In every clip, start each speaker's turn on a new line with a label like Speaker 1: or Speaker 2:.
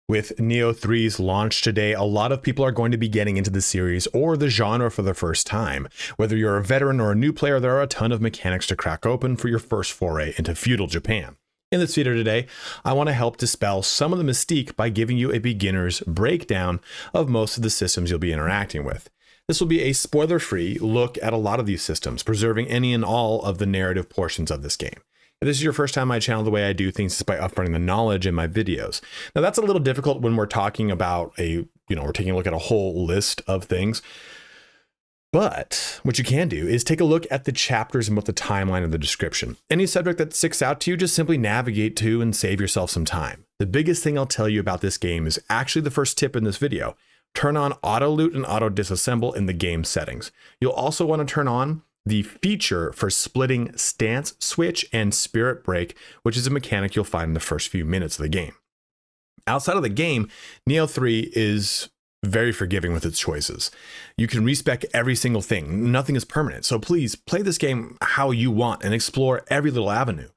Speaker 1: With Nioh 3's launch today, a lot of people are going to be getting into the series or the genre for the first time. Whether you're a veteran or a new player, there are a ton of mechanics to crack open for your first foray into feudal Japan. In this video today, I want to help dispel some of the mystique by giving you a beginner's breakdown of most of the systems you'll be interacting with. This will be a spoiler-free look at a lot of these systems, preserving any and all of the narrative portions of this game. If this is your first time on my channel, the way I do things is by upfronting the knowledge in my videos. Now that's a little difficult when we're talking about we're taking a look at a whole list of things. But what you can do is take a look at the chapters and what the timeline of the description. Any subject that sticks out to you, just simply navigate to and save yourself some time. The biggest thing I'll tell you about this game is actually the first tip in this video. Turn on auto loot and auto disassemble in the game settings. You'll also want to turn on the feature for splitting stance switch and spirit break, which is a mechanic you'll find in the first few minutes of the game. Outside of the game, Nioh 3 is very forgiving with its choices. You can respec every single thing. Nothing is permanent. So please play this game how you want and explore every little avenue.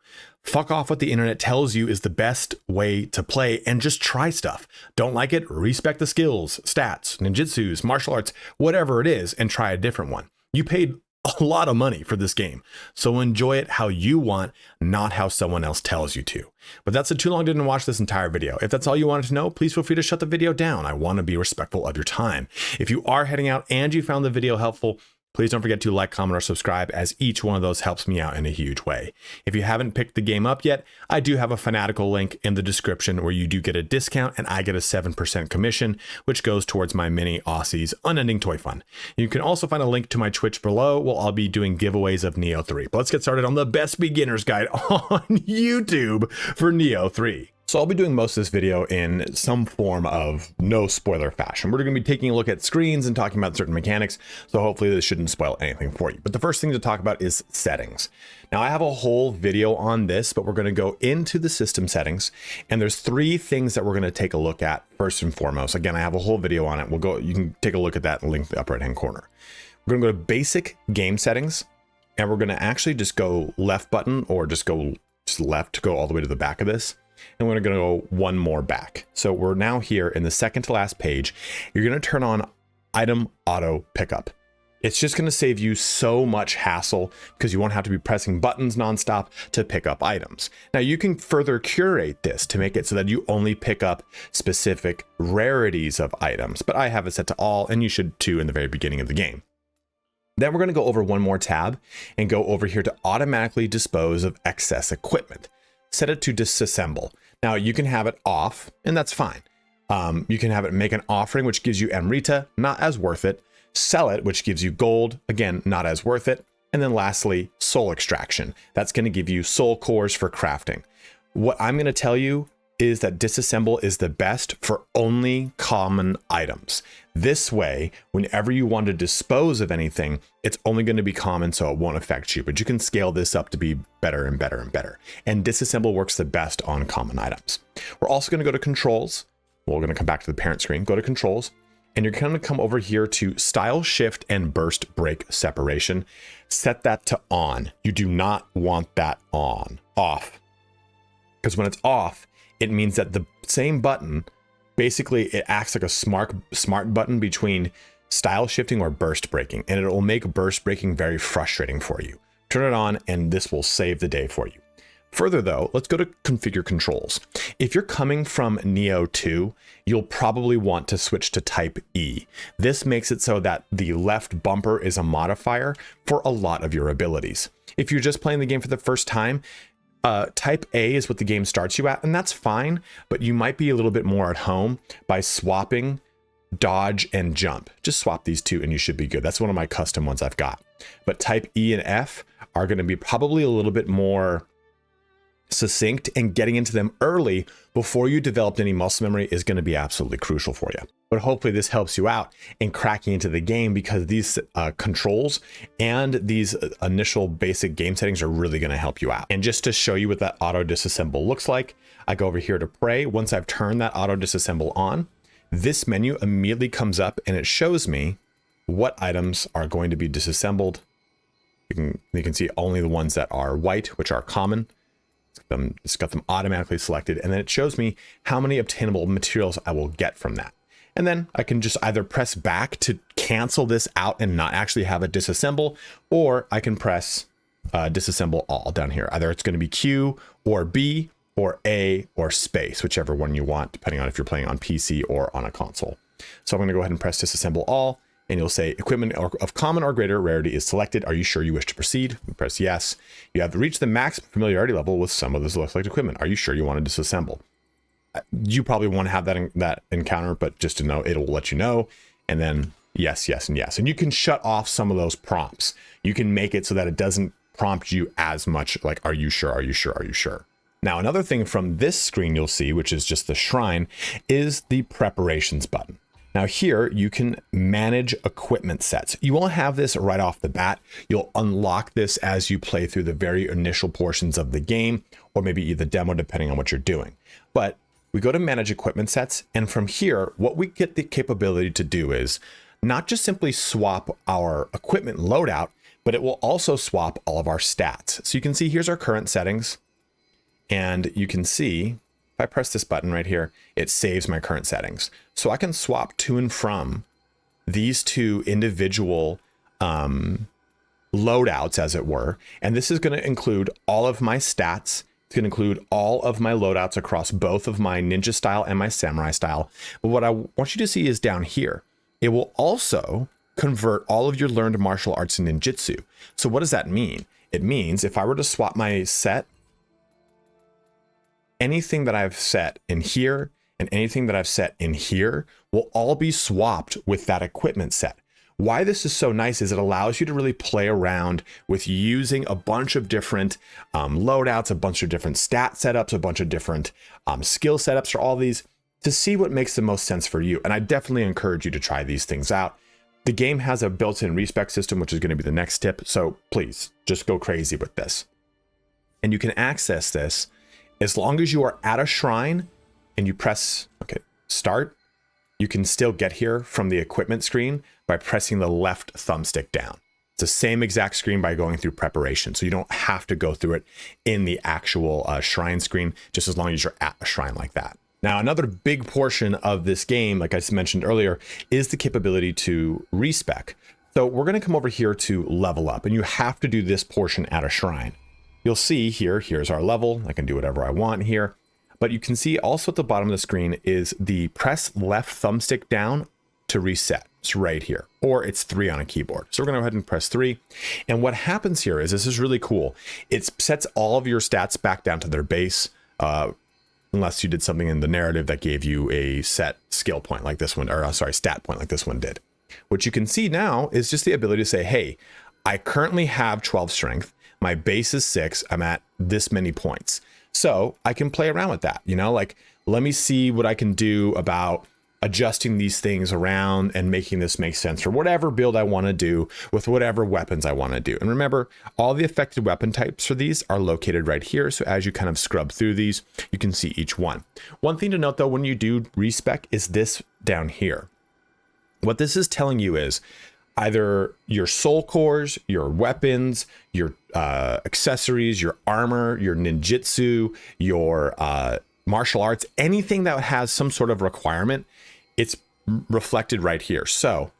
Speaker 1: Fuck off what the internet tells you is the best way to play and just try stuff. Don't like it? Respec the skills, stats, ninjutsus, martial arts, whatever it is, and try a different one. You paid a lot of money for this game, so enjoy it how you want, not how someone else tells you to. But that's too long didn't watch this entire video. If that's all you wanted to know, please feel free to shut the video down. I want to be respectful of your time. If you are heading out and you found the video helpful, please don't forget to like, comment, or subscribe, as each one of those helps me out in a huge way. If you haven't picked the game up yet, I do have a Fanatical link in the description where you do get a discount and I get a 7% commission, which goes towards my mini Aussies unending toy fund. You can also find a link to my Twitch below where I'll be doing giveaways of Nioh 3. But let's get started on the best beginner's guide on YouTube for Nioh 3. So I'll be doing most of this video in some form of no spoiler fashion. We're going to be taking a look at screens and talking about certain mechanics, so hopefully this shouldn't spoil anything for you. But the first thing to talk about is settings. Now I have a whole video on this, but we're going to go into the system settings, and there's three things that we're going to take a look at first and foremost. Again, I have a whole video on it. You can take a look at that link in the upper right hand corner. We're going to go to basic game settings, and we're going to actually just go left button or just left to go all the way to the back of this. And we're going to go one more back. So we're now here in the second to last page. You're going to turn on item auto pickup. It's just going to save you so much hassle because you won't have to be pressing buttons nonstop to pick up items. Now you can further curate this to make it so that you only pick up specific rarities of items, but I have it set to all, and you should too in the very beginning of the game. Then we're going to go over one more tab and go over here to automatically dispose of excess equipment. Set it to disassemble. Now you can have it off, and that's fine. You can have it make an offering, which gives you Amrita, not as worth it. Sell it, which gives you gold, again, not as worth it. And then lastly, soul extraction. That's going to give you soul cores for crafting. What I'm going to tell you is that disassemble is the best for only common items. This way, whenever you want to dispose of anything, it's only going to be common, so it won't affect you, but you can scale this up to be better and better and better. And disassemble works the best on common items. We're also going to go to controls. We're going to come back to the parent screen, go to controls, and you're going to come over here to style shift and burst break separation. Set that to on. You do not want that off. Because when it's off, it means that the same button, basically it acts like a smart button between style shifting or burst breaking, and it will make burst breaking very frustrating for you. Turn it on and this will save the day for you. Further though, let's go to configure controls. If you're coming from Nioh 2, you'll probably want to switch to type E. This makes it so that the left bumper is a modifier for a lot of your abilities. If you're just playing the game for the first time, type A is what the game starts you at, and that's fine, but you might be a little bit more at home by swapping dodge and jump. Just swap these two and you should be good. That's one of my custom ones I've got. But type E and F are going to be probably a little bit more succinct, and getting into them early before you developed any muscle memory is going to be absolutely crucial for you. But hopefully this helps you out in cracking into the game, because these controls and these initial basic game settings are really going to help you out. And just to show you what that auto disassemble looks like, I go over here to pray. Once I've turned that auto disassemble on, this menu immediately comes up and it shows me what items are going to be disassembled. You can see only the ones that are white, which are common. It's got them automatically selected, and then it shows me how many obtainable materials I will get from that. And then I can just either press back to cancel this out and not actually have it disassemble, or I can press disassemble all down here. Either it's going to be Q or B or A or space, whichever one you want, depending on if you're playing on PC or on a console. So I'm going to go ahead and press disassemble all, and you'll say equipment of common or greater rarity is selected. Are you sure you wish to proceed? We press yes. You have reached the max familiarity level with some of the selected equipment. Are you sure you want to disassemble? You probably want to have that encounter, but just to know, it'll let you know. And then yes, yes, and yes. And you can shut off some of those prompts. You can make it so that it doesn't prompt you as much like, are you sure? Are you sure? Are you sure? Now, another thing from this screen you'll see, which is just the shrine, is the preparations button. Now here you can manage equipment sets. You won't have this right off the bat. You'll unlock this as you play through the very initial portions of the game, or maybe the demo, depending on what you're doing. But we go to manage equipment sets, and from here, what we get the capability to do is not just simply swap our equipment loadout, but it will also swap all of our stats. So you can see here's our current settings, and you can see if I press this button right here, it saves my current settings. So I can swap to and from these two individual loadouts, as it were. And this is going to include all of my stats. It's going to include all of my loadouts across both of my ninja style and my samurai style. But what I want you to see is down here, it will also convert all of your learned martial arts and ninjutsu. So what does that mean? It means if I were to swap my set, anything that I've set in here and anything that I've set in here will all be swapped with that equipment set. Why this is so nice is it allows you to really play around with using a bunch of different loadouts, a bunch of different stat setups, a bunch of different skill setups for all these to see what makes the most sense for you. And I definitely encourage you to try these things out. The game has a built-in respec system, which is going to be the next tip. So please just go crazy with this. And you can access this as long as you are at a shrine and you press start. You can still get here from the equipment screen by pressing the left thumbstick down. It's the same exact screen by going through preparation. So you don't have to go through it in the actual shrine screen, just as long as you're at a shrine like that. Now, another big portion of this game, like I mentioned earlier, is the capability to respec. So we're going to come over here to level up, and you have to do this portion at a shrine. You'll see here's our level. I can do whatever I want here. But you can see also at the bottom of the screen is the press left thumbstick down to reset. It's right here, or it's 3 on a keyboard. So we're going to go ahead and press 3. And what happens here is, this is really cool. It sets all of your stats back down to their base, unless you did something in the narrative that gave you a set skill point like this one, or stat point like this one did. What you can see now is just the ability to say, hey, I currently have 12 strength. My base is 6. I'm at this many points. So I can play around with that, like, let me see what I can do about adjusting these things around and making this make sense for whatever build I want to do with whatever weapons I want to do. And remember, all the affected weapon types for these are located right here. So as you kind of scrub through these, you can see each one. One thing to note though, when you do respec, is this down here. What this is telling you is either your soul cores, your weapons, your accessories, your armor, your ninjutsu, your martial arts, anything that has some sort of requirement, it's reflected right here. So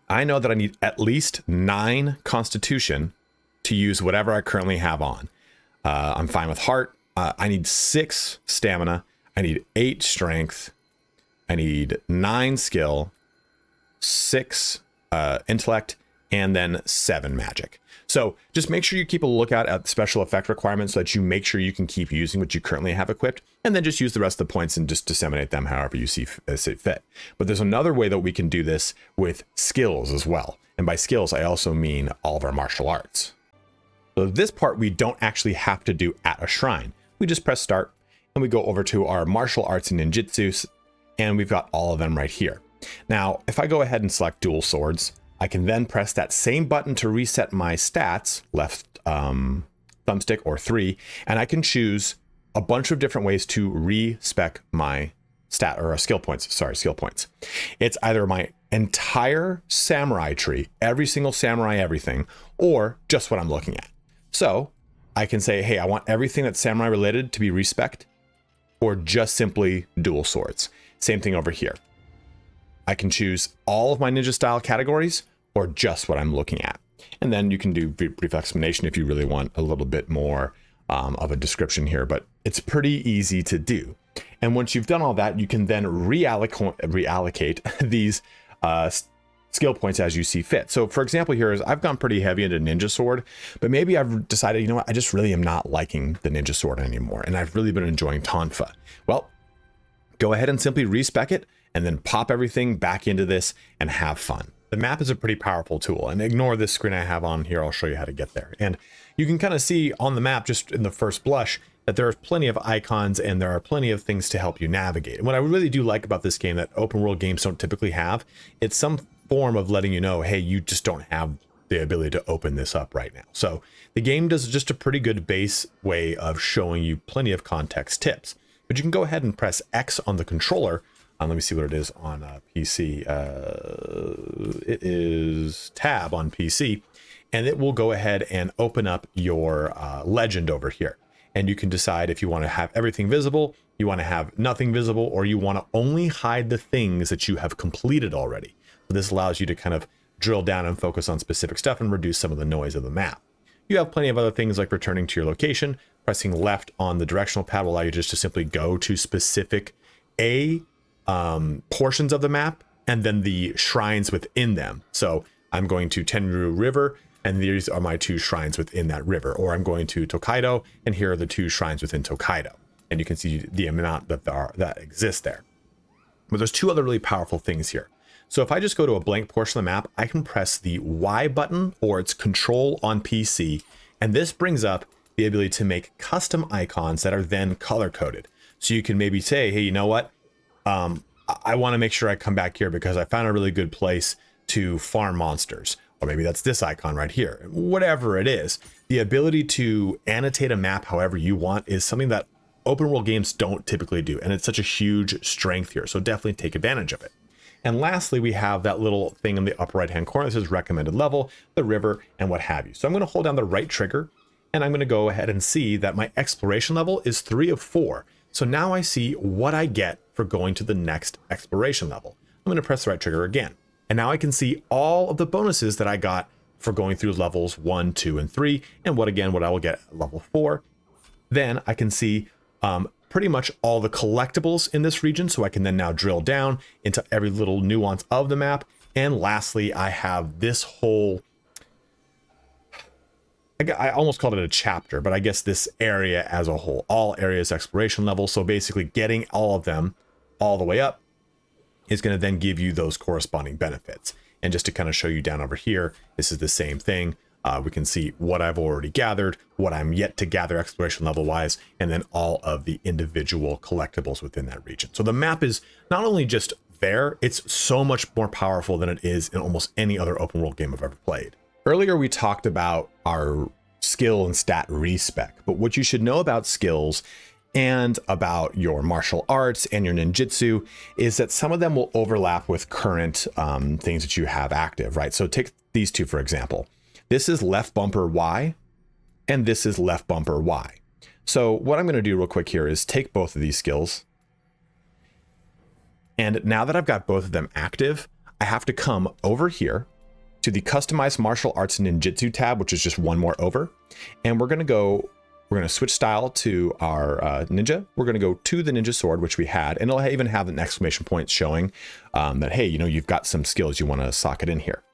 Speaker 1: I know that I need at least 9 constitution to use whatever I currently have on. I'm fine with heart. I need 6 stamina. I need 8 strength. I need 9 skill, 6 intellect, and then 7 magic. So just make sure you keep a lookout at special effect requirements so that you make sure you can keep using what you currently have equipped, and then just use the rest of the points and just disseminate them however you see fit. But there's another way that we can do this with skills as well. And by skills, I also mean all of our martial arts. So this part we don't actually have to do at a shrine. We just press start and we go over to our martial arts and ninjutsu, and we've got all of them right here. Now, if I go ahead and select dual swords, I can then press that same button to reset my stats, left thumbstick or 3, and I can choose a bunch of different ways to respec my stat or skill points. Skill points. It's either my entire samurai tree, every single samurai everything, or just what I'm looking at. So I can say, hey, I want everything that's samurai related to be respect, or just simply dual swords. Same thing over here. I can choose all of my ninja style categories or just what I'm looking at. And then you can do brief explanation if you really want a little bit more of a description here, but it's pretty easy to do. And once you've done all that, you can then reallocate these skill points as you see fit. So for example, here is I've gone pretty heavy into ninja sword, but maybe I've decided, you know what, I just really am not liking the ninja sword anymore. And I've really been enjoying tonfa. Well, go ahead and simply respec it and then pop everything back into this and have fun. The map is a pretty powerful tool, and ignore this screen I have on here. I'll show you how to get there. And you can kind of see on the map, just in the first blush, that there are plenty of icons and there are plenty of things to help you navigate. And what I really do like about this game that open world games don't typically have, it's some form of letting you know, hey, you just don't have the ability to open this up right now. So the game does just a pretty good base way of showing you plenty of context tips. But you can go ahead and press X on the controller. Let me see what it is on PC. It is tab on PC, and it will go ahead and open up your legend over here. And you can decide if you want to have everything visible, you want to have nothing visible, or you want to only hide the things that you have completed already. So this allows you to kind of drill down and focus on specific stuff and reduce some of the noise of the map. You have plenty of other things like returning to your location. Pressing left on the directional pad will allow you just to simply go to specific portions of the map and then the shrines within them. So I'm going to Tenryu River, and these are my 2 shrines within that river. Or I'm going to Tokaido, and here are the 2 shrines within Tokaido. And you can see the amount that exists there. But there's 2 other really powerful things here. So if I just go to a blank portion of the map, I can press the Y button, or it's Control on PC, and this brings up the ability to make custom icons that are then color-coded. So you can maybe say, hey, you know what? I want to make sure I come back here because I found a really good place to farm monsters. Or maybe that's this icon right here. Whatever it is, the ability to annotate a map however you want is something that open world games don't typically do. And it's such a huge strength here. So definitely take advantage of it. And lastly, we have that little thing in the upper right-hand corner that says recommended level, the river, and what have you. So I'm going to hold down the right trigger, and I'm going to go ahead and see that my exploration level is 3 of 4. So now I see what I get for going to the next exploration level. I'm going to press the right trigger again. And now I can see all of the bonuses that I got for going through levels 1, 2, and 3, and what I will get at level 4. Then I can see pretty much all the collectibles in this region, so I can then now drill down into every little nuance of the map. And lastly, I have this whole, I almost called it a chapter, but I guess this area as a whole, all areas exploration level. So basically getting all of them all the way up is going to then give you those corresponding benefits. And just to kind of show you down over here, this is the same thing. We can see what I've already gathered, what I'm yet to gather exploration level wise, and then all of the individual collectibles within that region. So the map is not only just there, it's so much more powerful than it is in almost any other open world game I've ever played. Earlier, we talked about our skill and stat respec, but what you should know about skills and about your martial arts and your ninjutsu is that some of them will overlap with current things that you have active, right? So take these 2, for example. This is left bumper Y, and this is left bumper Y. So what I'm going to do real quick here is take both of these skills. And now that I've got both of them active, I have to come over here to the Customize Martial Arts and Ninjutsu tab, which is just one more over. And we're going to switch style to our ninja. We're going to go to the ninja sword, which we had, and it'll even have an exclamation point showing that, hey, you know, you've got some skills you want to socket in here.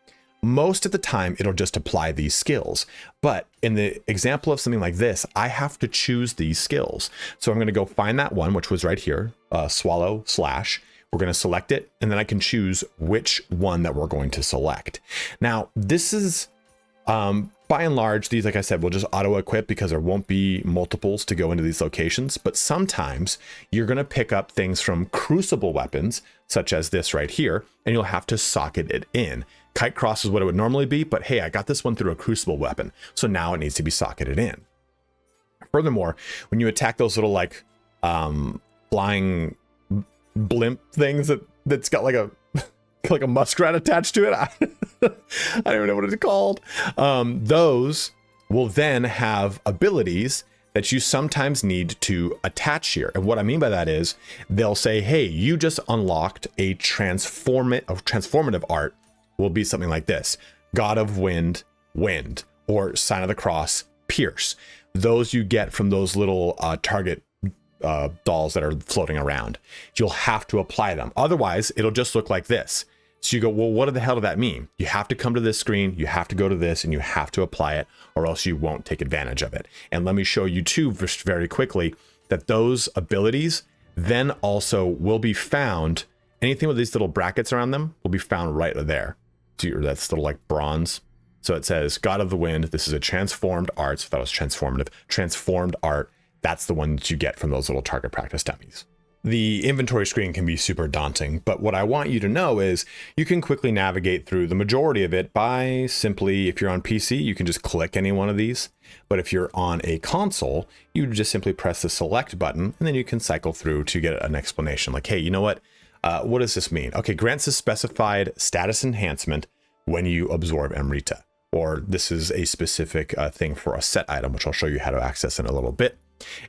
Speaker 1: Most of the time, it'll just apply these skills. But in the example of something like this, I have to choose these skills. So I'm going to go find that one, which was right here, swallow slash. We're going to select it, and then I can choose which one that we're going to select. Now, this is, by and large, these, like I said, will just auto-equip because there won't be multiples to go into these locations. But sometimes you're going to pick up things from crucible weapons, such as this right here, and you'll have to socket it in. Kite cross is what it would normally be, but hey, I got this one through a crucible weapon, so now it needs to be socketed in. Furthermore, when you attack those little like flying blimp things that's got like a muskrat attached to it, I don't even know what it's called. Those will then have abilities that you sometimes need to attach here. And what I mean by that is they'll say, hey, you just unlocked a transformative art, will be something like this: God of Wind, Wind, or Sign of the Cross, Pierce. Those you get from those little target dolls that are floating around. You'll have to apply them. Otherwise, it'll just look like this. So you go, well, what the hell does that mean? You have to come to this screen, you have to go to this, and you have to apply it, or else you won't take advantage of it. And let me show you too, just very quickly, that those abilities then also will be found, anything with these little brackets around them will be found right there. So that's little like bronze. So it says God of the Wind, this is a transformed art, so that was transformative, transformed art. That's the one that you get from those little target practice dummies. The inventory screen can be super daunting, but what I want you to know is you can quickly navigate through the majority of it by simply, if you're on PC, you can just click any one of these. But if you're on a console, you just simply press the select button, and then you can cycle through to get an explanation like, hey, you know what does this mean? Okay, grants a specified status enhancement when you absorb Amrita, or this is a specific thing for a set item, which I'll show you how to access in a little bit.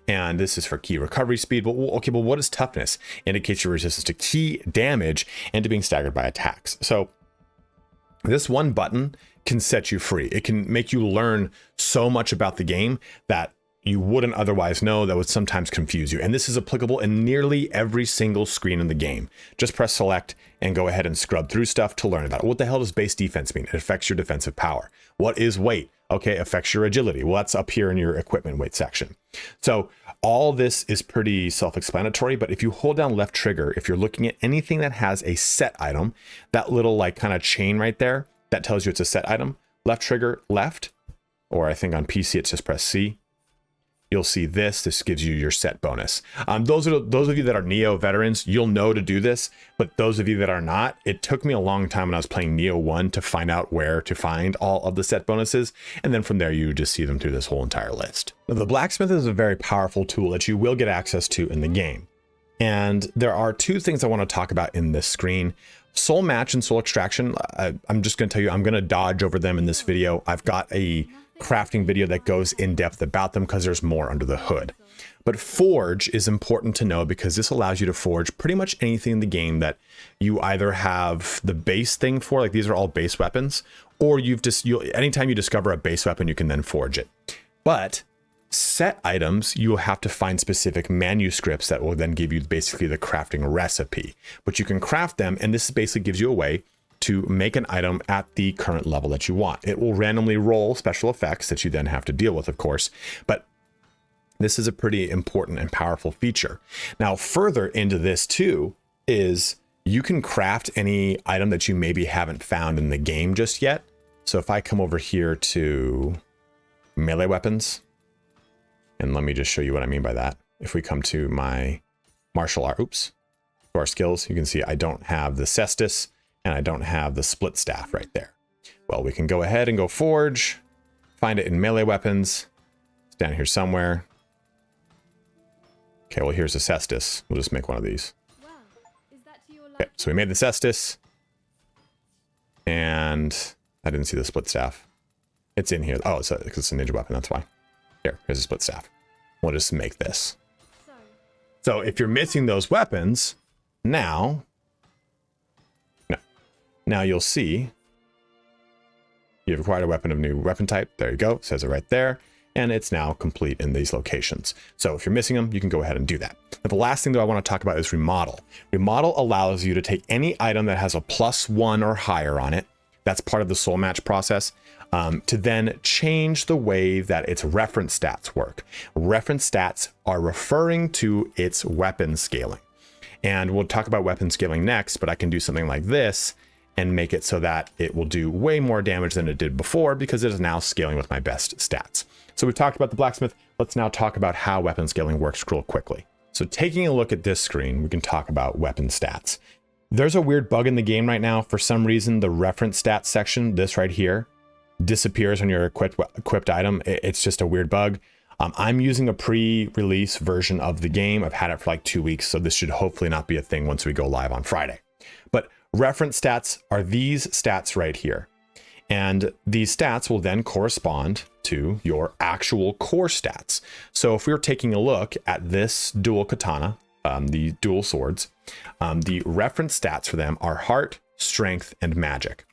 Speaker 1: And this is for key recovery speed. But okay, but what is toughness? Indicates your resistance to key damage and to being staggered by attacks. So this one button can set you free. It can make you learn so much about the game that you wouldn't otherwise know, that would sometimes confuse you. And this is applicable in nearly every single screen in the game. Just press select and go ahead and scrub through stuff to learn about it. What the hell does base defense mean? It affects your defensive power. What is weight? Okay, affects your agility. Well, that's up here in your equipment weight section. So all this is pretty self-explanatory, but if you hold down left trigger, if you're looking at anything that has a set item, that little like kind of chain right there, that tells you it's a set item, left trigger, left, or I think on PC it's just press C. You'll see this gives you your set bonus. Those of you that are Nioh veterans, you'll know to do this, but those of you that are not, it took me a long time when I was playing Nioh 1 to find out where to find all of the set bonuses. And then from there, you just see them through this whole entire list. Now, the blacksmith is a very powerful tool that you will get access to in the game. And there are two things I want to talk about in this screen. Soul match and soul extraction. I'm just going to tell you, I'm going to dodge over them in this video. I've got a crafting video that goes in depth about them because there's more under the hood. But forge is important to know because this allows you to forge pretty much anything in the game that you either have the base thing for, like these are all base weapons, or anytime you discover a base weapon, you can then forge it. But set items, you'll have to find specific manuscripts that will then give you basically the crafting recipe. But you can craft them, and this basically gives you a way to make an item at the current level that you want. It will randomly roll special effects that you then have to deal with, of course, but this is a pretty important and powerful feature. Now, further into this too is you can craft any item that you maybe haven't found in the game just yet. So if I come over here to melee weapons, and let me just show you what I mean by that. If we come to my martial art, to our skills, you can see I don't have the cestus, and I don't have the split staff right there. Well, we can go ahead and go forge, find it in melee weapons. It's down here somewhere. Okay, well, here's the cestus. We'll just make one of these. Okay, so we made the cestus. And I didn't see the split staff. It's in here. Oh, because it's a ninja weapon, that's why. Here's a split staff. We'll just make this. So if you're missing those weapons, now you'll see you've acquired a weapon of new weapon type. There you go. It says it right there. And it's now complete in these locations. So if you're missing them, you can go ahead and do that. Now, the last thing that I want to talk about is remodel. Remodel allows you to take any item that has a +1 or higher on it. That's part of the soul match process. To then change the way that its reference stats work. Reference stats are referring to its weapon scaling. And we'll talk about weapon scaling next, but I can do something like this and make it so that it will do way more damage than it did before because it is now scaling with my best stats. So we've talked about the blacksmith. Let's now talk about how weapon scaling works real quickly. So taking a look at this screen, we can talk about weapon stats. There's a weird bug in the game right now. For some reason, the reference stats section, this right here, disappears on your equipped item. It's just a weird bug. I'm using a pre-release version of the game. I've had it for like 2 weeks, so this should hopefully not be a thing once we go live on Friday. But reference stats are these stats right here. And these stats will then correspond to your actual core stats. So if we were taking a look at this dual katana, the dual swords, the reference stats for them are heart, strength, and magic.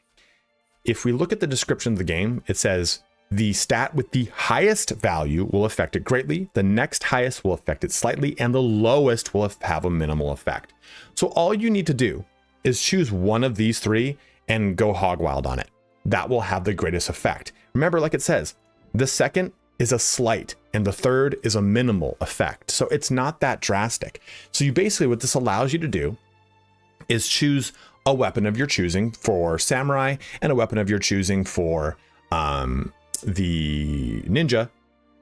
Speaker 1: If we look at the description of the game, it says the stat with the highest value will affect it greatly, the next highest will affect it slightly, and the lowest will have a minimal effect. So all you need to do is choose one of these three and go hog wild on it. That will have the greatest effect. Remember, like it says, the second is a slight and the third is a minimal effect. So it's not that drastic. So you basically, what this allows you to do is choose a weapon of your choosing for samurai and a weapon of your choosing for the ninja,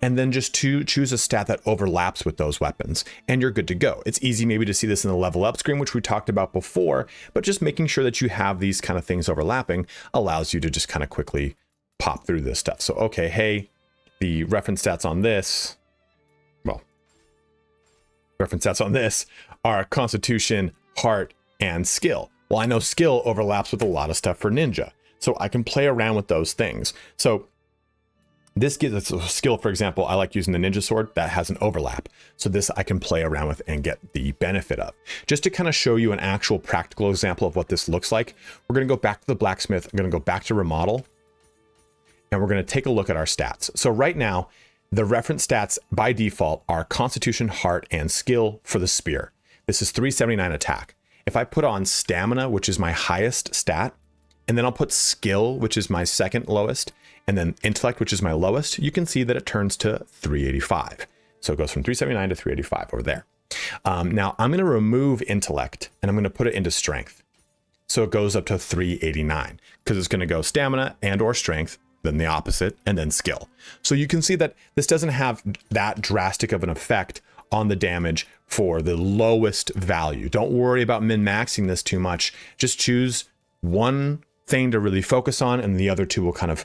Speaker 1: and then just choose a stat that overlaps with those weapons and you're good to go. It's easy maybe to see this in the level up screen, which we talked about before, but just making sure that you have these kind of things overlapping allows you to just kind of quickly pop through this stuff. So, okay, hey, the reference stats on this, well, reference stats on this are constitution, heart, and skill. Well, I know skill overlaps with a lot of stuff for ninja, so I can play around with those things. So this gives us a skill, for example, I like using the ninja sword that has an overlap. So this I can play around with and get the benefit of. Just to kind of show you an actual practical example of what this looks like, we're going to go back to the blacksmith. I'm going to go back to remodel, and we're going to take a look at our stats. So right now, the reference stats by default are constitution, heart, and skill for the spear. This is 379 attack. If I put on stamina, which is my highest stat, and then I'll put skill, which is my second lowest, and then intellect, which is my lowest, you can see that it turns to 385. So it goes from 379 to 385 over there. Now I'm going to remove intellect and I'm going to put it into strength. So it goes up to 389 because it's going to go stamina and or strength, then the opposite, and then skill. So you can see that this doesn't have that drastic of an effect on the damage for the lowest value. Don't worry about min-maxing this too much. Just choose one thing to really focus on, and the other two will kind of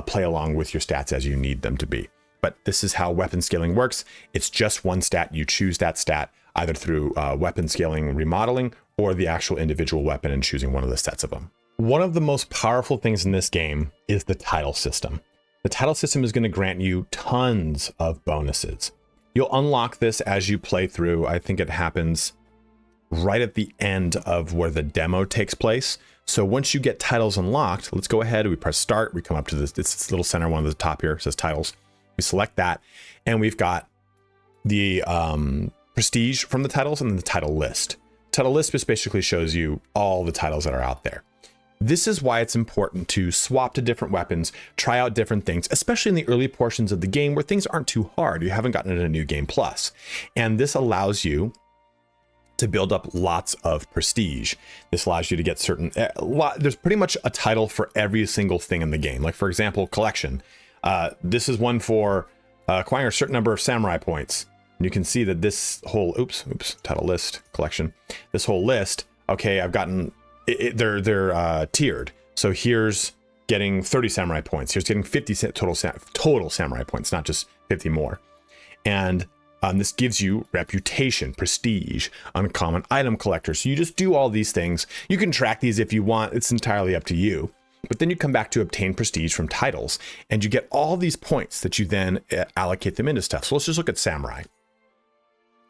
Speaker 1: play along with your stats as you need them to be. But this is how weapon scaling works. It's just one stat. You choose that stat either through weapon scaling remodeling or the actual individual weapon and choosing one of the sets of them. One of the most powerful things in this game is the title system. The title system is going to grant you tons of bonuses. You'll unlock this as you play through. I think it happens right at the end of where the demo takes place. So once you get titles unlocked, let's go ahead. We press start. We come up to this little center one at the top here. It says titles. We select that, and we've got the prestige from the titles and then the title list. Title list just basically shows you all the titles that are out there. This is why it's important to swap to different weapons, try out different things, especially in the early portions of the game where things aren't too hard. You haven't gotten into New Game Plus, and this allows you to build up lots of prestige. This allows you to get certain, there's pretty much a title for every single thing in the game. Like for example, collection. This is one for acquiring a certain number of samurai points. And you can see that this whole, title list, collection, this whole list, okay, I've gotten, they're tiered. So here's getting 30 samurai points. Here's getting 50 total samurai points, not just 50 more. And this gives you reputation, prestige, uncommon item collector. So you just do all these things. You can track these if you want. It's entirely up to you. But then you come back to obtain prestige from titles, and you get all these points that you then allocate them into stuff. So let's just look at samurai.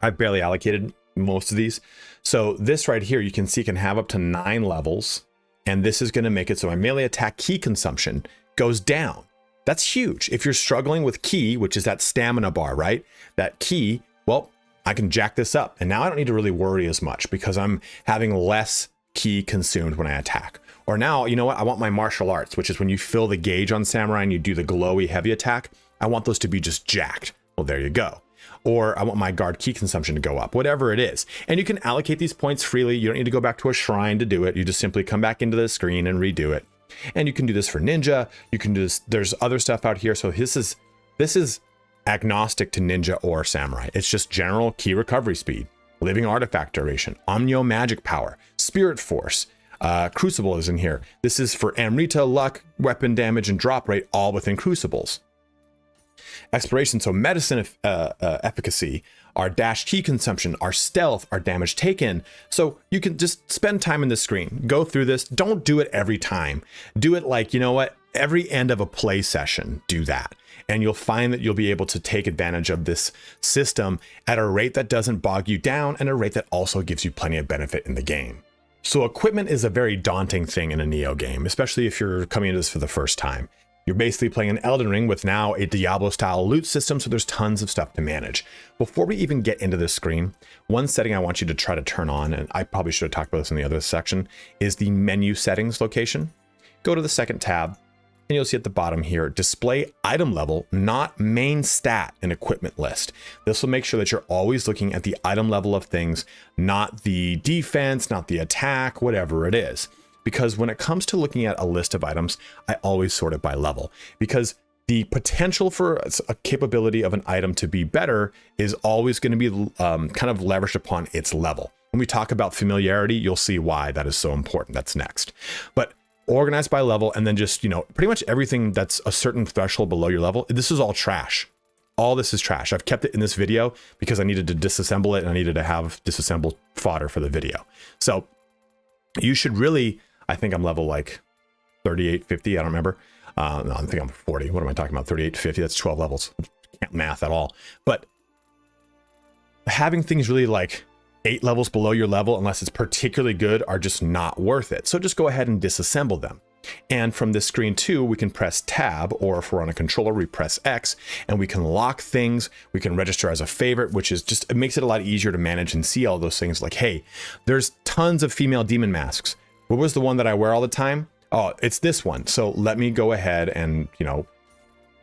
Speaker 1: I've barely allocated most of these. So this right here, you can see can have up to 9 levels. And this is going to make it so my melee attack key consumption goes down. That's huge. If you're struggling with ki, which is that stamina bar, right? That ki, well, I can jack this up. And now I don't need to really worry as much because I'm having less ki consumed when I attack. Or now, you know what? I want my martial arts, which is when you fill the gauge on samurai and you do the glowy heavy attack. I want those to be just jacked. Well, there you go. Or I want my guard ki consumption to go up, whatever it is. And you can allocate these points freely. You don't need to go back to a shrine to do it. You just simply come back into the screen and redo it. And you can do this for ninja. You can do this. There's other stuff out here. So this is agnostic to ninja or samurai. It's just general key recovery speed, living artifact duration, omnio magic power, spirit force, crucible is in here. This is for Amrita, luck, weapon damage, and drop rate, all within crucibles. Exploration, so medicine efficacy, our dash key consumption, our stealth, our damage taken. So you can just spend time in the screen, go through this. Don't do it every time. Do it like, you know what, every end of a play session, do that. And you'll find that you'll be able to take advantage of this system at a rate that doesn't bog you down and a rate that also gives you plenty of benefit in the game. So equipment is a very daunting thing in a Nioh game, especially if you're coming into this for the first time. You're basically playing an Elden Ring with now a Diablo-style loot system, so there's tons of stuff to manage. Before we even get into this screen, one setting I want you to try to turn on, and I probably should have talked about this in the other section, is the menu settings location. Go to the second tab, and you'll see at the bottom here, display item level, not main stat and equipment list. This will make sure that you're always looking at the item level of things, not the defense, not the attack, whatever it is. Because when it comes to looking at a list of items, I always sort it by level, because the potential for a capability of an item to be better is always going to be kind of leveraged upon its level. When we talk about familiarity, you'll see why that is so important. That's next. But organized by level, and then just, pretty much everything that's a certain threshold below your level, this is all trash. All this is trash. I've kept it in this video because I needed to disassemble it and I needed to have disassembled fodder for the video. So you should really, I think I'm level like 38, 50. I don't remember. No, I think I'm 40. What am I talking about? 38 to 50. That's 12 levels. Can't math at all. But having things really like 8 levels below your level, unless it's particularly good, are just not worth it. So just go ahead and disassemble them. And from this screen too, we can press tab, or if we're on a controller, we press X, and we can lock things. We can register as a favorite, which is just, it makes it a lot easier to manage and see all those things. Like, hey, there's tons of female demon masks. What was the one that I wear all the time? Oh, it's this one. So let me go ahead and,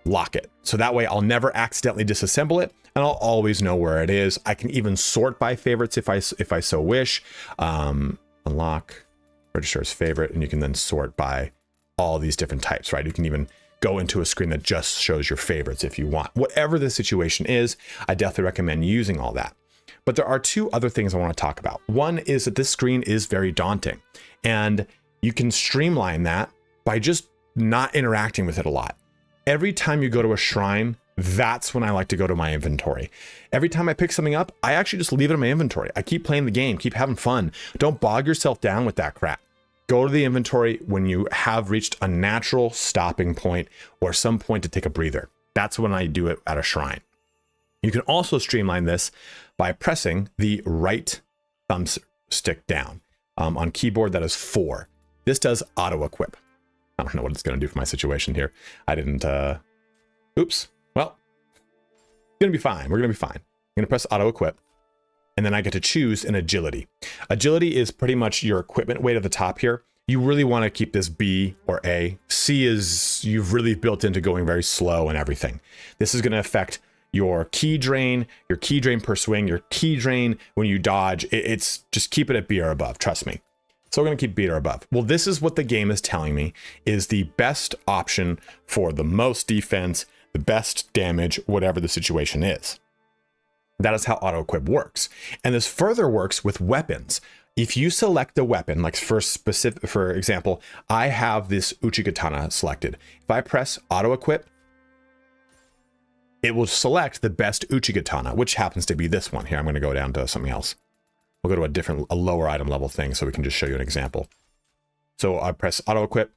Speaker 1: lock it. So that way I'll never accidentally disassemble it, and I'll always know where it is. I can even sort by favorites if I so wish. Unlock, register as favorite, and you can then sort by all these different types, right? You can even go into a screen that just shows your favorites if you want. Whatever the situation is, I definitely recommend using all that. But there are two other things I want to talk about. One is that this screen is very daunting, and you can streamline that by just not interacting with it a lot. Every time you go to a shrine, that's when I like to go to my inventory. Every time I pick something up, I actually just leave it in my inventory. I keep playing the game, keep having fun. Don't bog yourself down with that crap. Go to the inventory when you have reached a natural stopping point or some point to take a breather. That's when I do it at a shrine. You can also streamline this by pressing the right thumbstick down. On keyboard, that is 4. This does auto equip. I don't know what it's going to do for my situation here. I didn't, oops. Well, going to be fine. We're going to be fine. I'm going to press auto equip, and then I get to choose an agility. Agility is pretty much your equipment weight at the top here. You really want to keep this B or A. C is you've really built into going very slow and everything. This is going to affect your key drain per swing, your key drain when you dodge. It's just keep it at B or above. Trust me. So we're going to keep B or above. Well, this is what the game is telling me is the best option for the most defense, the best damage, whatever the situation is. That is how auto equip works. And this further works with weapons. If you select a weapon, like for example, I have this Uchigatana selected. If I press auto equip, it will select the best Uchigatana, which happens to be this one here. I'm going to go down to something else. We'll go to a lower item level thing so we can just show you an example. So I press auto equip,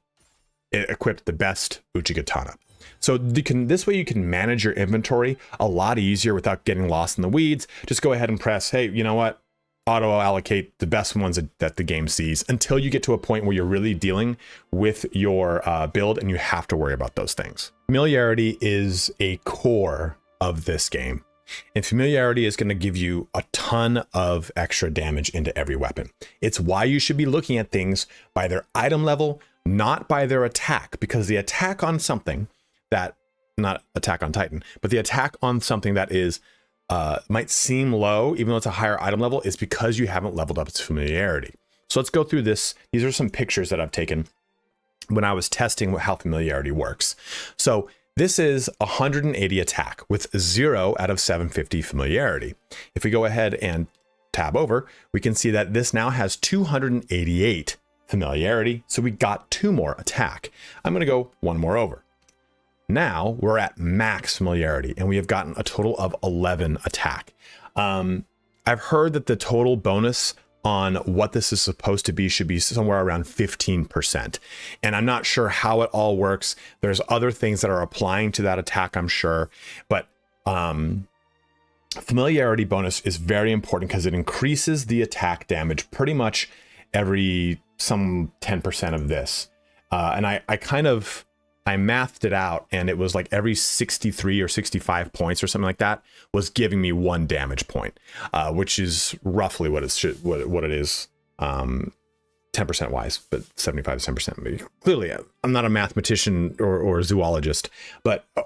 Speaker 1: it equipped the best Uchigatana. So this way you can manage your inventory a lot easier without getting lost in the weeds. Just go ahead and press, hey, you know what? Auto allocate the best ones that the game sees until you get to a point where you're really dealing with your build and you have to worry about those things. Familiarity is a core of this game. And familiarity is going to give you a ton of extra damage into every weapon. It's why you should be looking at things by their item level, not by their attack, because the attack on something that, not Attack on Titan, but the attack on something that is might seem low, even though it's a higher item level, is because you haven't leveled up its familiarity. So let's go through this. These are some pictures that I've taken when I was testing how familiarity works. So this is 180 attack with 0 out of 750 familiarity. If we go ahead and tab over, we can see that this now has 288 familiarity. So we got 2 more attack. I'm going to go 1 more over. Now we're at max familiarity and we have gotten a total of 11 attack. I've heard that the total bonus on what this is supposed to be should be somewhere around 15%. And I'm not sure how it all works. There's other things that are applying to that attack, I'm sure. But familiarity bonus is very important because it increases the attack damage pretty much every some 10% of this. And I mathed it out, and it was like every 63 or 65 points or something like that was giving me 1 damage point, which is roughly what it is, 10% wise, but 75 to 10%. Maybe. Clearly, I'm not a mathematician or a zoologist,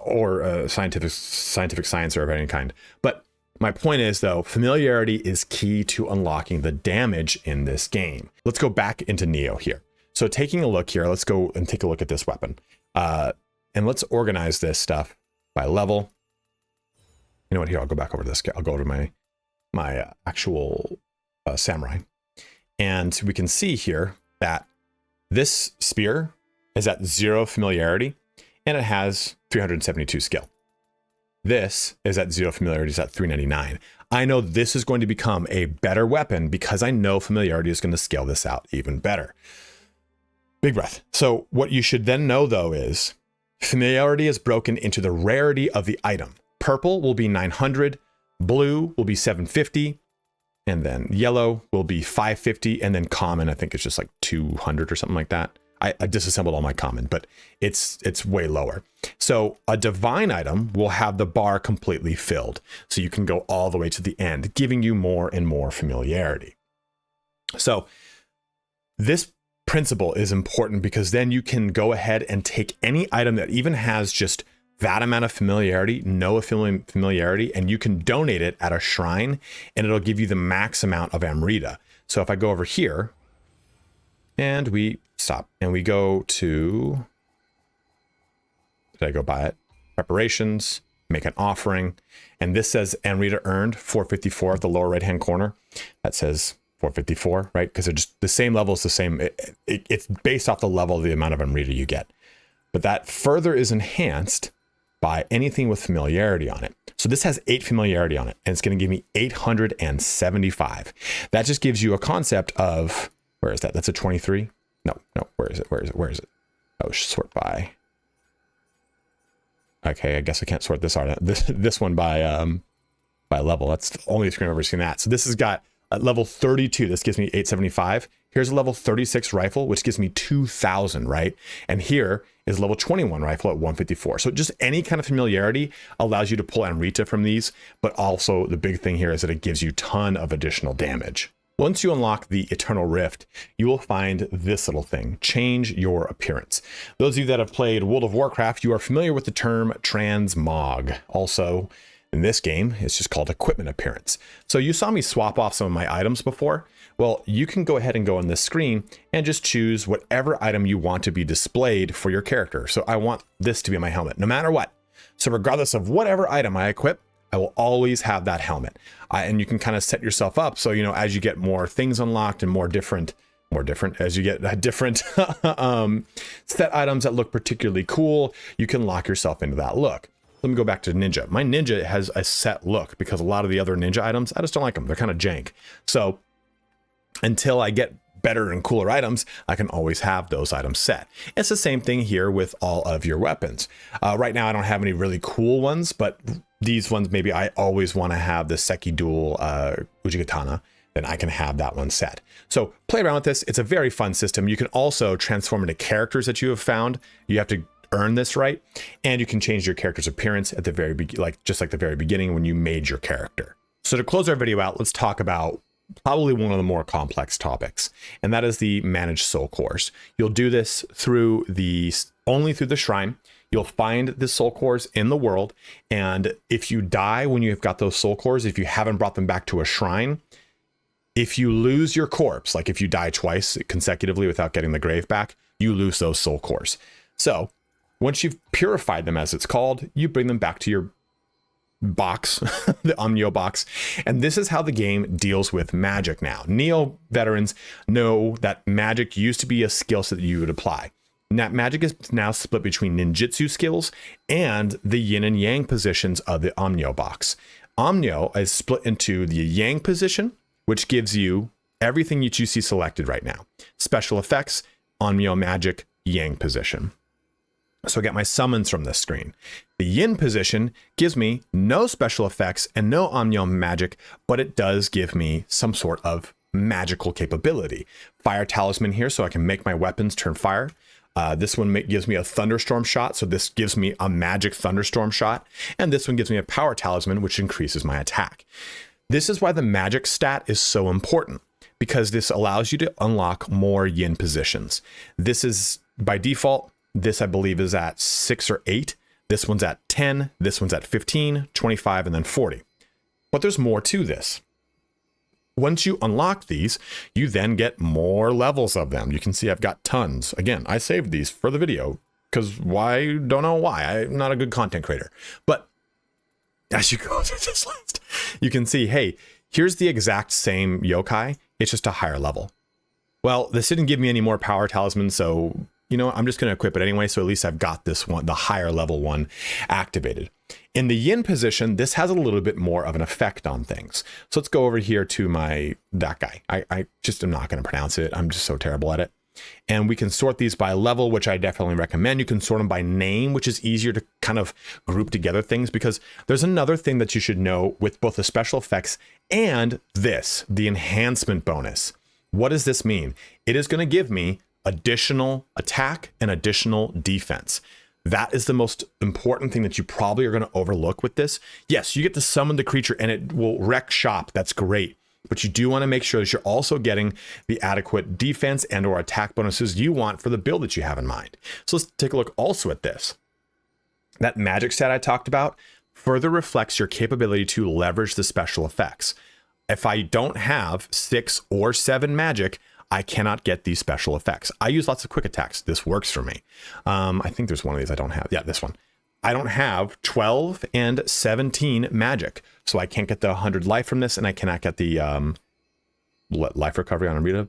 Speaker 1: or a scientific sciencer of any kind. But my point is, though, familiarity is key to unlocking the damage in this game. Let's go back into Nioh here. So taking a look here, let's go and take a look at this weapon. And let's organize this stuff by level. You know what? Here, I'll go back over to this. I'll go over to my actual samurai, and we can see here that this spear is at 0 familiarity, and it has 372 skill. This is at 0 familiarity, it's at 399. I know this is going to become a better weapon because I know familiarity is going to scale this out even better. Big breath. So what you should then know, though, is familiarity is broken into the rarity of the item. Purple will be 900, blue will be 750, and then yellow will be 550, and then common, I think it's just like 200 or something like that. I disassembled all my common, but it's way lower. So a divine item will have the bar completely filled, so you can go all the way to the end, giving you more and more familiarity. So this principle is important because then you can go ahead and take any item that even has just that amount of familiarity, no familiarity, and you can donate it at a shrine, and it'll give you the max amount of Amrita. So if I go over here and we stop and we go to, did I go buy it? Preparations, make an offering. And this says Amrita earned 454 at the lower right-hand corner. That says 454, right? Because they're just the same level is the same. It's based off the level of the amount of Amrita you get. But that further is enhanced by anything with familiarity on it. So this has 8 familiarity on it, and it's going to give me 875. That just gives you a concept of, where is that? That's a 23? No, where is it? Oh, sort by. Okay, I guess I can't sort this out. This one by level. That's the only screen I've ever seen that. So this has got at level 32, this gives me 875. Here's a level 36 rifle, which gives me 2000, right? And here is level 21 rifle at 154. So just any kind of familiarity allows you to pull Amrita from these, but also the big thing here is that it gives you a ton of additional damage. Once you unlock the Eternal Rift, you will find this little thing, change your appearance. Those of you that have played World of Warcraft, you are familiar with the term transmog. Also, in this game, it's just called equipment appearance. So you saw me swap off some of my items before. Well, you can go ahead and go on this screen and just choose whatever item you want to be displayed for your character. So I want this to be my helmet, no matter what. So regardless of whatever item I equip, I will always have that helmet. And you can kind of set yourself up so, you know, as you get more things unlocked and more different, as you get different set items that look particularly cool, you can lock yourself into that look. Let me go back to Ninja. My Ninja has a set look because a lot of the other Ninja items, I just don't like them. They're kind of jank. So until I get better and cooler items, I can always have those items set. It's the same thing here with all of your weapons. Right now, I don't have any really cool ones, but these ones, maybe I always want to have the Seki Dual Ujigatana, then I can have that one set. So play around with this. It's a very fun system. You can also transform into characters that you have found. You have to earn this right, and you can change your character's appearance at the very just like the very beginning when you made your character. So to close our video out, let's talk about probably one of the more complex topics, and that is the managed soul cores. You'll do this only through the shrine. You'll find the soul cores in the world, and if you die when you've got those soul cores, if you haven't brought them back to a shrine, if you lose your corpse, like if you die twice consecutively without getting the grave back, you lose those soul cores. So once you've purified them, as it's called, you bring them back to your box, the Nioh box. And this is how the game deals with magic now. Nioh veterans know that magic used to be a skill set that you would apply. That magic is now split between ninjutsu skills and the yin and yang positions of the Nioh box. Nioh is split into the yang position, which gives you everything you see selected right now. Special effects, Onmyo magic, yang position. So I get my summons from this screen. The yin position gives me no special effects and no Onmyo magic, but it does give me some sort of magical capability. Fire talisman here, so I can make my weapons turn fire. This one gives me a thunderstorm shot, so this gives me a magic thunderstorm shot. And this one gives me a power talisman, which increases my attack. This is why the magic stat is so important, because this allows you to unlock more yin positions. This is by default. This, I believe, is at 6 or 8. This one's at 10. This one's at 15, 25, and then 40. But there's more to this. Once you unlock these, you then get more levels of them. You can see I've got tons. Again, I saved these for the video because why? Don't know why. I'm not a good content creator. But as you go through this list, you can see, hey, here's the exact same yokai. It's just a higher level. Well, this didn't give me any more power talismans, so you know, I'm just going to equip it anyway, so at least I've got this one, the higher level one, activated. In the yin position, this has a little bit more of an effect on things. So let's go over here to that guy. I just am not going to pronounce it. I'm just so terrible at it. And we can sort these by level, which I definitely recommend. You can sort them by name, which is easier to kind of group together things, because there's another thing that you should know with both the special effects and this, the enhancement bonus. What does this mean? It is going to give me additional attack and additional defense. That is the most important thing that you probably are going to overlook with this. Yes, you get to summon the creature and it will wreck shop. That's great. But you do want to make sure that you're also getting the adequate defense and or attack bonuses you want for the build that you have in mind. So let's take a look also at this. That magic stat I talked about further reflects your capability to leverage the special effects. If I don't have 6 or 7 magic, I cannot get these special effects. I use lots of quick attacks. This works for me. I think there's one of these I don't have. Yeah, this one. I don't have 12 and 17 magic, so I can't get the 100 life from this, and I cannot get the life recovery on Amrita.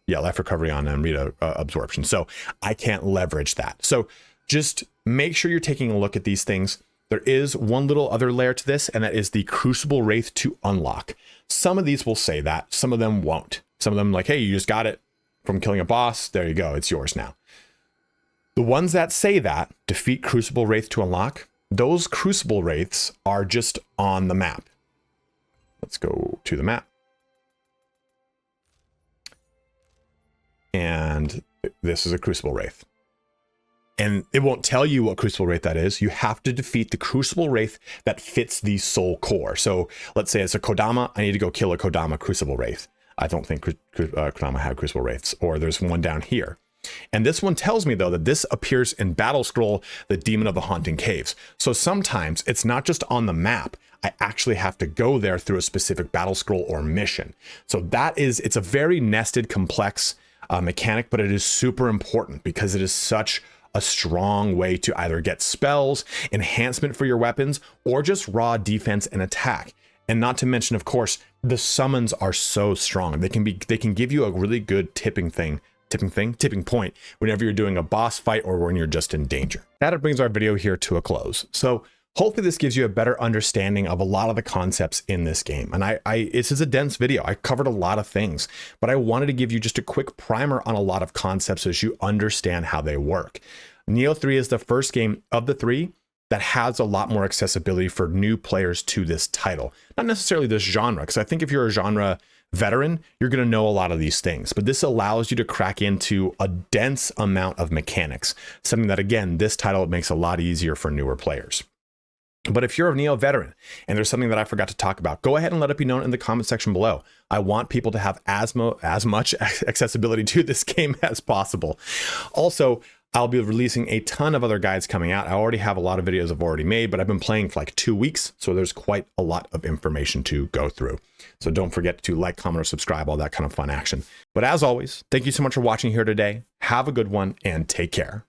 Speaker 1: Yeah, life recovery on Amrita absorption. So I can't leverage that. So just make sure you're taking a look at these things. There is one little other layer to this, and that is the Crucible Wraith to unlock. Some of these will say that, some of them won't. Some of them like, hey, you just got it from killing a boss. There you go. It's yours now. The ones that say that, defeat Crucible Wraith to unlock, those Crucible Wraiths are just on the map. Let's go to the map. And this is a Crucible Wraith. And it won't tell you what Crucible Wraith that is. You have to defeat the Crucible Wraith that fits the soul core. So let's say it's a Kodama. I need to go kill a Kodama Crucible Wraith. I don't think Kodama had Crucible Wraiths, or there's one down here. And this one tells me, though, that this appears in Battle Scroll, the Demon of the Haunting Caves. So sometimes it's not just on the map. I actually have to go there through a specific Battle Scroll or mission. So it's a very nested, complex mechanic, but it is super important because it is such a strong way to either get spells, enhancement for your weapons, or just raw defense and attack. And not to mention, of course, the summons are so strong. They can give you a really good tipping point whenever you're doing a boss fight or when you're just in danger. That brings our video here to a close. So hopefully this gives you a better understanding of a lot of the concepts in this game. And this is a dense video. I covered a lot of things, but I wanted to give you just a quick primer on a lot of concepts so you understand how they work. Nioh 3 is the first game of the 3 that has a lot more accessibility for new players to this title. Not necessarily this genre, because I think if you're a genre veteran, you're going to know a lot of these things, but this allows you to crack into a dense amount of mechanics, something that, again, this title makes a lot easier for newer players. But if you're a Nioh veteran and there's something that I forgot to talk about, go ahead and let it be known in the comment section below. I want people to have as much accessibility to this game as possible. Also, I'll be releasing a ton of other guides coming out. I already have a lot of videos I've already made, but I've been playing for like 2 weeks, so there's quite a lot of information to go through. So don't forget to like, comment, or subscribe, all that kind of fun action. But as always, thank you so much for watching here today. Have a good one and take care.